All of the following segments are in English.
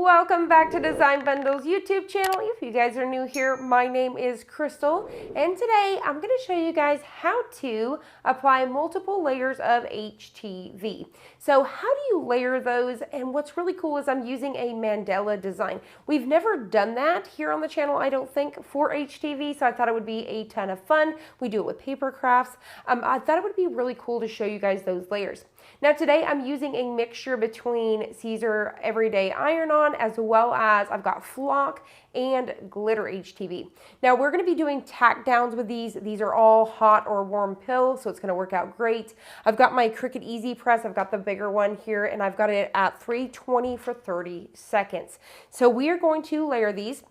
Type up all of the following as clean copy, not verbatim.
Welcome back to Design Bundles YouTube channel. If you guys are new here, my name is Crystal, and today I'm going to show you guys how to apply multiple layers of HTV. So how do you layer those? And what's really cool is I'm using a mandala design. We've never done that here on the channel, I don't think, for HTV, so I thought it would be a ton of fun. We do it with paper crafts. I thought it would be really cool to show you guys those layers. Now today I'm using a mixture between Siser Everyday Iron-On as well as I've got Flock and Glitter HTV. Now we're going to be doing tack downs with these. These are all hot or warm pills, so it's going to work out great. I've got my Cricut Easy Press. I've got the bigger one here and I've got it at 320 for 30 seconds. So we are going to layer these.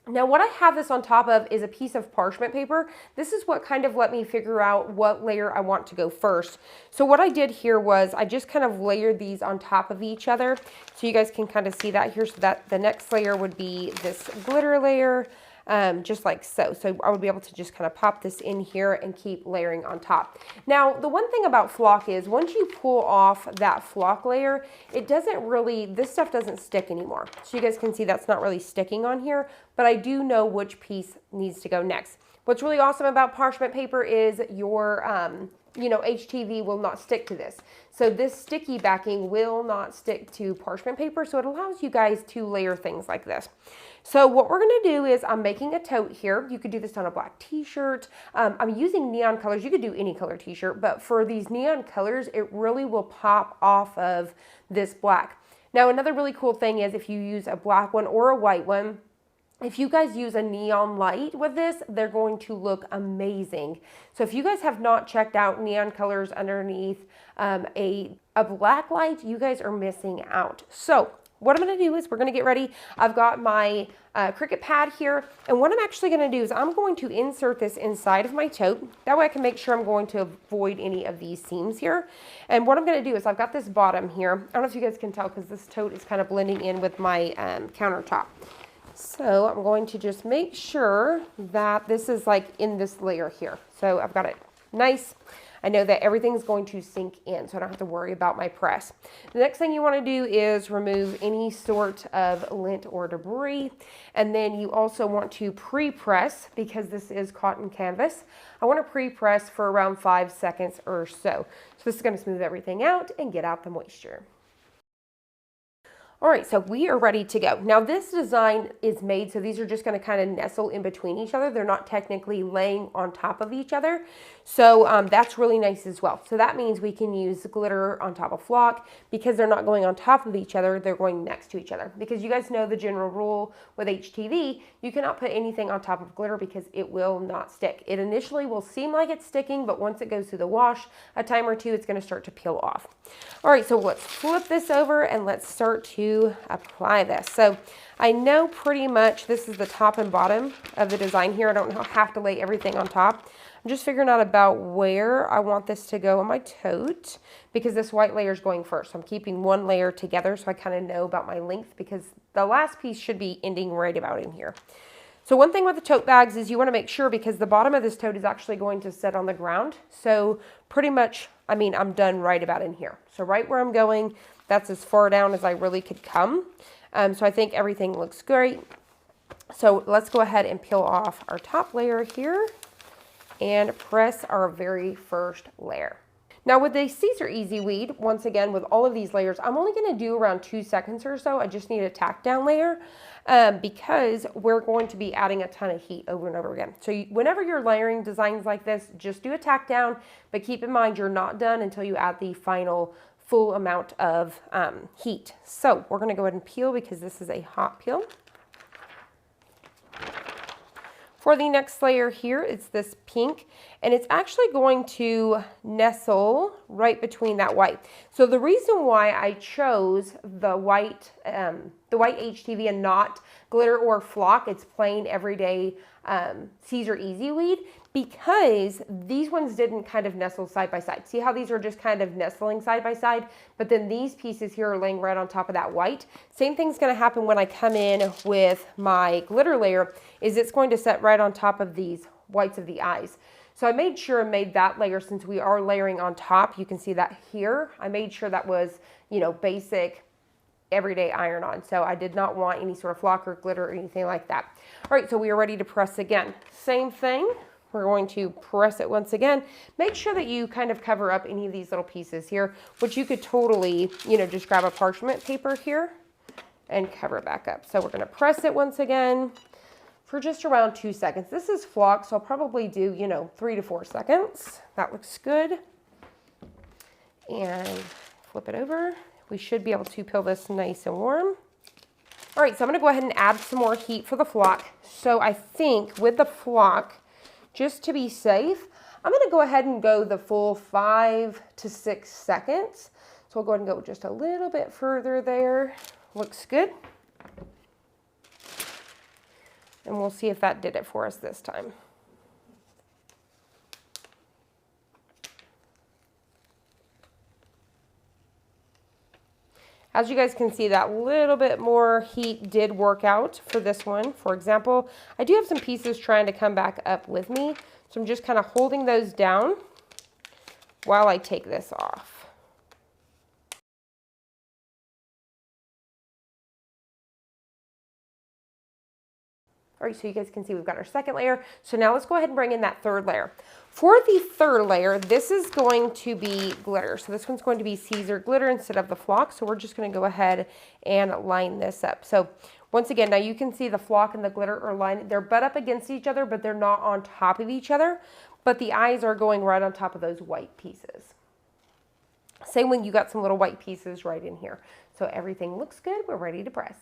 Now what I have this on top of is a piece of parchment paper. This is what kind of let me figure out what layer I want to go first. So what I did here was I just kind of layered these on top of each other. So you guys can kind of see that here. So that the next layer would be this glitter layer. Just like so. So I would be able to just kind of pop this in here and keep layering on top. Now, the one thing about Flock is once you pull off that Flock layer, it doesn't really, this stuff doesn't stick anymore. So you guys can see that's not really sticking on here, but I do know which piece needs to go next. What's really awesome about parchment paper is your, HTV will not stick to this. So this sticky backing will not stick to parchment paper, so it allows you guys to layer things like this. So what we're going to do is I'm making a tote here. You could do this on a black t-shirt. I'm using neon colors. You could do any color t-shirt, but for these neon colors, it really will pop off of this black. Now, another really cool thing is if you use a black one or a white one, if you guys use a neon light with this, they're going to look amazing. So if you guys have not checked out neon colors underneath a black light, you guys are missing out. So what I'm going to do is we're going to get ready. I've got my Cricut pad here, and what I'm actually going to do is I'm going to insert this inside of my tote. That way I can make sure I'm going to avoid any of these seams here. And what I'm going to do is I've got this bottom here. I don't know if you guys can tell because this tote is kind of blending in with my countertop. So I'm going to just make sure that this is like in this layer here. So I've got it nice. I know that everything's going to sink in, so I don't have to worry about my press. The next thing you want to do is remove any sort of lint or debris. And then you also want to pre-press, because this is cotton canvas. I want to pre-press for around 5 seconds or so. So this is going to smooth everything out and get out the moisture. All right, so we are ready to go. Now this design is made so these are just going to kind of nestle in between each other. They're not technically laying on top of each other. So that's really nice as well. So that means we can use glitter on top of Flock. Because they're not going on top of each other, they're going next to each other. Because you guys know the general rule with HTV, you cannot put anything on top of glitter because it will not stick. It initially will seem like it's sticking, but once it goes through the wash, a time or two, it's going to start to peel off. All right, so let's flip this over and let's start to apply this. So I know pretty much this is the top and bottom of the design here. I don't have to lay everything on top. I'm just figuring out about where I want this to go on my tote because this white layer is going first. So I'm keeping one layer together so I kind of know about my length because the last piece should be ending right about in here. So one thing with the tote bags is you want to make sure because the bottom of this tote is actually going to sit on the ground. So pretty much, I'm done right about in here. So right where I'm going, that's as far down as I really could come. So I think everything looks great. So let's go ahead and peel off our top layer here and press our very first layer. Now with the Siser Easy Weed, once again, with all of these layers, I'm only going to do around 2 seconds or so. I just need a tack down layer because we're going to be adding a ton of heat over and over again. So whenever you're layering designs like this, just do a tack down, but keep in mind you're not done until you add the final full amount of heat. So we're going to go ahead and peel because this is a hot peel. For the next layer here, it's this pink, and it's actually going to nestle right between that white. So the reason why I chose the white HTV and not glitter or Flock, it's plain everyday Siser Easy Weed, because these ones didn't kind of nestle side by side. See how these are just kind of nestling side by side, but then these pieces here are laying right on top of that white. Same thing's gonna happen when I come in with my glitter layer, is it's going to set right on top of these whites of the eyes. So I made sure I made that layer, since we are layering on top, you can see that here. I made sure that was, basic everyday iron on. So I did not want any sort of flock or glitter or anything like that. All right, so we are ready to press again. Same thing. We're going to press it once again. Make sure that you kind of cover up any of these little pieces here, which you could totally, you know, just grab a parchment paper here and cover it back up. So we're going to press it once again for just around 2 seconds. This is flock, so I'll probably do, you know, 3 to 4 seconds. That looks good. And flip it over. We should be able to peel this nice and warm. All right, so I'm going to go ahead and add some more heat for the flock. So I think with the flock, just to be safe, I'm going to go ahead and go the full 5 to 6 seconds. So we'll go ahead and go just a little bit further there. Looks good. And we'll see if that did it for us this time. As you guys can see, that little bit more heat did work out for this one. For example, I do have some pieces trying to come back up with me. So I'm just kind of holding those down while I take this off. All right, so you guys can see we've got our second layer. So now let's go ahead and bring in that third layer. For the third layer, this is going to be glitter. So this one's going to be Caesar glitter instead of the flock. So we're just going to go ahead and line this up. So once again, now you can see the flock and the glitter are lined. They're butt up against each other, but they're not on top of each other. But the eyes are going right on top of those white pieces. Same when you got some little white pieces right in here. So everything looks good. We're ready to press.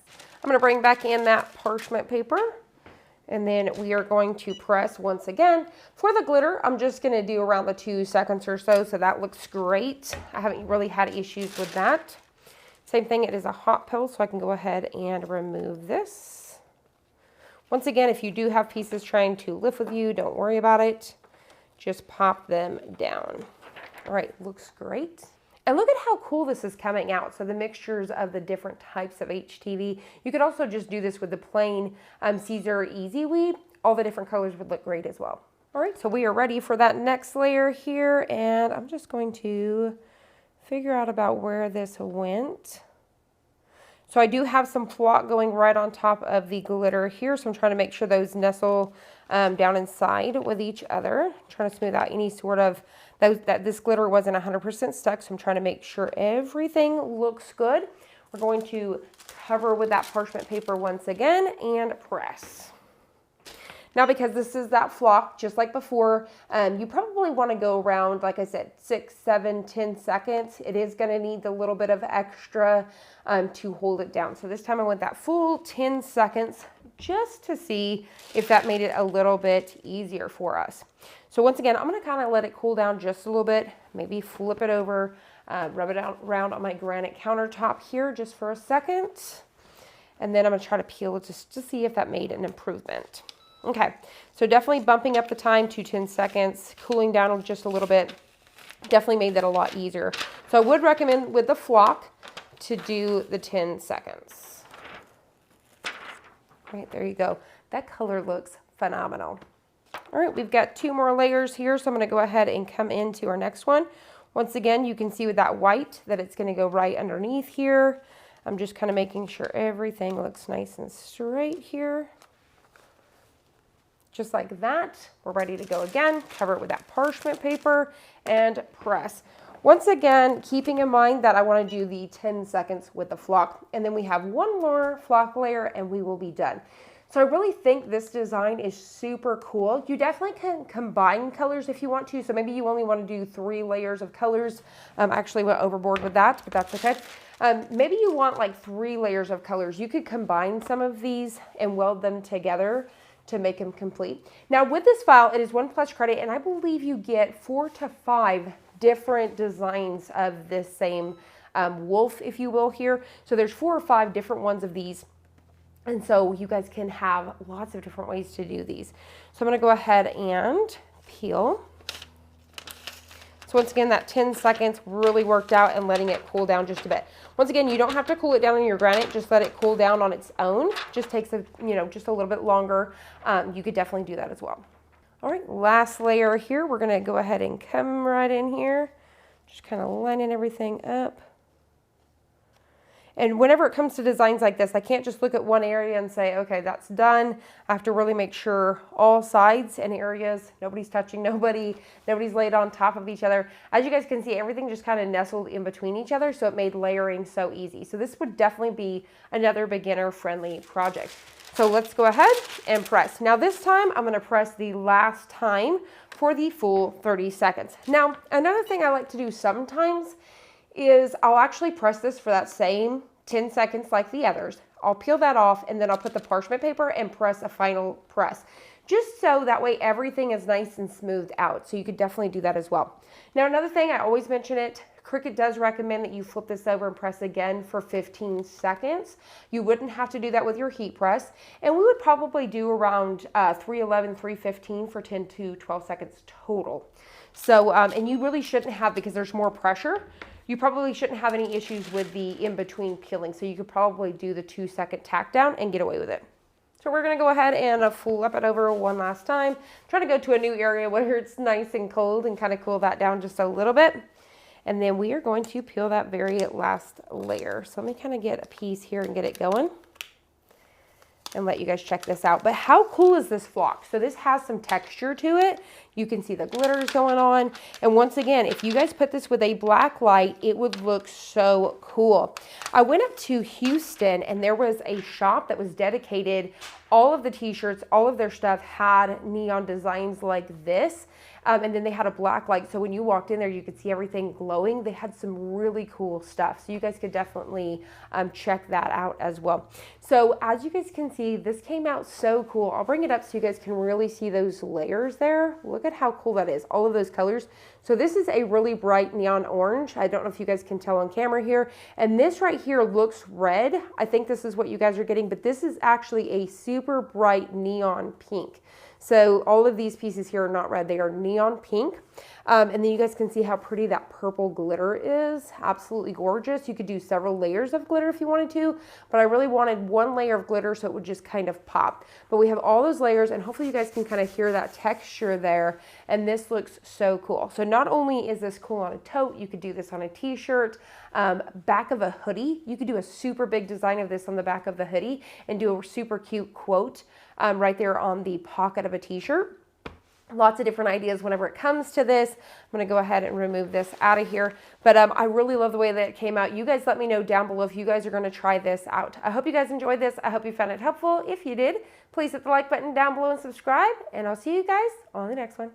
I'm going to bring back in that parchment paper. And then we are going to press once again. For the glitter, I'm just going to do around the 2 seconds or so. So that looks great. I haven't really had issues with that. Same thing, it is a hot pill, so I can go ahead and remove this. Once again, if you do have pieces trying to lift with you, don't worry about it. Just pop them down. All right, looks great. And look at how cool this is coming out. So the mixtures of the different types of HTV. You could also just do this with the plain Caesar Easy Weed. All the different colors would look great as well. All right, so we are ready for that next layer here. And I'm just going to figure out about where this went. So I do have some flock going right on top of the glitter here. So I'm trying to make sure those nestle down inside with each other. I'm trying to smooth out any sort of, that this glitter wasn't 100% stuck. So I'm trying to make sure everything looks good. We're going to cover with that parchment paper once again and press. Now, because this is that flock, just like before, you probably want to go around, like I said, 6, 7, 10 seconds. It is going to need a little bit of extra to hold it down. So this time I went that full 10 seconds just to see if that made it a little bit easier for us. So once again, I'm going to kind of let it cool down just a little bit, maybe flip it over, rub it around on my granite countertop here just for a second. And then I'm going to try to peel it just to see if that made an improvement. Okay, so definitely bumping up the time to 10 seconds, cooling down just a little bit, definitely made that a lot easier. So I would recommend with the flock to do the 10 seconds. All right, there you go. That color looks phenomenal. All right, we've got 2 more layers here, so I'm going to go ahead and come into our next one. Once again, you can see with that white that it's going to go right underneath here. I'm just kind of making sure everything looks nice and straight here. Just like that, we're ready to go again. Cover it with that parchment paper and press. Once again, keeping in mind that I want to do the 10 seconds with the flock, and then we have 1 more flock layer and we will be done. So I really think this design is super cool. You definitely can combine colors if you want to. So maybe you only want to do 3 layers of colors. I actually went overboard with that, but that's okay. Maybe you want like 3 layers of colors. You could combine some of these and weld them together to make them complete. Now with this file, it is 1 plus credit, and I believe you get 4 to 5 different designs of this same wolf, if you will, here. So there's 4 or 5 different ones of these. And so you guys can have lots of different ways to do these. So I'm going to go ahead and peel. So once again, that 10 seconds really worked out and letting it cool down just a bit. Once again, you don't have to cool it down in your granite. Just let it cool down on its own. Just takes a, just a little bit longer. You could definitely do that as well. All right, last layer here. We're going to go ahead and come right in here. Just kind of lining everything up. And whenever it comes to designs like this, I can't just look at one area and say, okay, that's done. I have to really make sure all sides and areas, nobody's touching nobody, nobody's laid on top of each other. As you guys can see, everything just kind of nestled in between each other, so it made layering so easy. So this would definitely be another beginner-friendly project. So let's go ahead and press. Now this time, I'm gonna press the last time for the full 30 seconds. Now, another thing I like to do sometimes is I'll actually press this for that same 10 seconds like the others. I'll peel that off and then I'll put the parchment paper and press a final press. Just so that way everything is nice and smoothed out. So you could definitely do that as well. Now another thing, I always mention it, Cricut does recommend that you flip this over and press again for 15 seconds. You wouldn't have to do that with your heat press. And we would probably do around 311, 315 for 10 to 12 seconds total. So, and you really shouldn't have, because there's more pressure, you probably shouldn't have any issues with the in-between peeling. So you could probably do the 2-second tack down and get away with it. So we're gonna go ahead and flip it over one last time. Try to go to a new area where it's nice and cold and kind of cool that down just a little bit. And then we are going to peel that very last layer. So let me kind of get a piece here and get it going and let you guys check this out. But how cool is this flock? So this has some texture to it. You can see the glitters going on. And once again, if you guys put this with a black light, it would look so cool. I went up to Houston and there was a shop that was dedicated. All of the t-shirts, all of their stuff had neon designs like this. And then they had a black light. So when you walked in there, you could see everything glowing. They had some really cool stuff. So you guys could definitely check that out as well. So as you guys can see, this came out so cool. I'll bring it up so you guys can really see those layers there. Look at how cool that is, all of those colors. So this is a really bright neon orange. I don't know if you guys can tell on camera here. And this right here looks red. I think this is what you guys are getting, but this is actually a super bright neon pink. So all of these pieces here are not red, they are neon pink. And then you guys can see how pretty that purple glitter is. Absolutely gorgeous. You could do several layers of glitter if you wanted to, but I really wanted one layer of glitter so it would just kind of pop. But we have all those layers and hopefully you guys can kind of hear that texture there. And this looks so cool. So not only is this cool on a tote, you could do this on a t-shirt, back of a hoodie. You could do a super big design of this on the back of the hoodie and do a super cute quote right there on the pocket of a t-shirt. Lots of different ideas whenever it comes to this. I'm going to go ahead and remove this out of here. But I really love the way that it came out. You guys let me know down below if you guys are going to try this out. I hope you guys enjoyed this. I hope you found it helpful. If you did, please hit the like button down below and subscribe. And I'll see you guys on the next one.